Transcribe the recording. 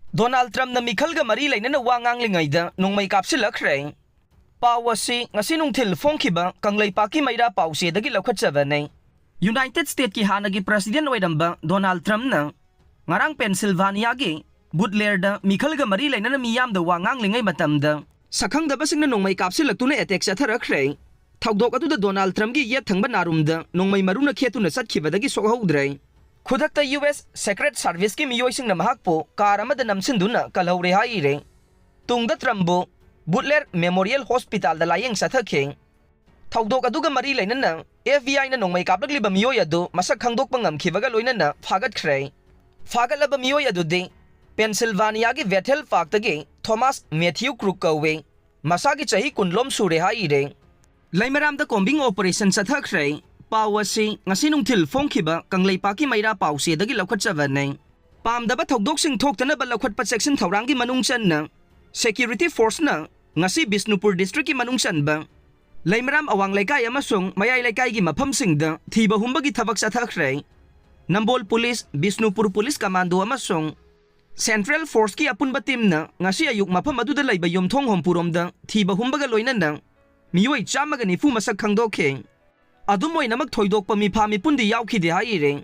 Donald Trump na Mikhalga mari Leinana wa Nganglingeida Nongmei Kapsillakhre. Paw asi ngasi nungthil phongkhiba Kangleipaki maira pawsedagi laukhatjabane. United States ki hanagi President oiramba Donald Trump na ngarang Pennsylvania gi Butlerda Mikhalga mari Leinana miyamda wa nganglingai matamda sakhangdabasingna Nongmei Kapsillaktuna attack chatharakhre. Thawdok atuda Donald Trump gi yet thangba narumda Nongmei maruna khetuna satkhibadagi sokhawdre. Khudakta US Secret Service ki miyoisingna mahakpo car amada namsinduna kalhawre haire. Tungda Trumbo Butler Memorial Hospital da layeng sathakhe. Thawdok aduga mari Leinana FBI na Nongmei kaplagliba miyoy adu masak khangdok pangamkhibaga loinana phagatkhre. Phagatlaba miyoy adu de Pennsylvania gi Bethel Park tagi Thomas Matthew Crook kawe masagi chahi kunlom sure haire. Laimaramda combing operation sathakre. Pawasi ngasi nungthil phongkhiba Kangleipaki maira pawsedagi laukhatjabane. Pamdaba thawdoksing thoktanaba laukhatpa section thawrangi manungchanna security force na ngasi Bisnupur district ki manungchanba Laimaram awang laikai amasung mayai laikai gi maphamsingda thiba humbagi thabak sathakre. Nambol Police, Bisnupur Police Commando amasung Central Force ki apunba team na ngasi ayuk mapham aduda laiba yomthong hompuromda thiba humbaga loinana miyoi chamaga nifu masak khangdokhe. Adumoy namak thoidok pa mi pha mi pundi yaukhi de haire.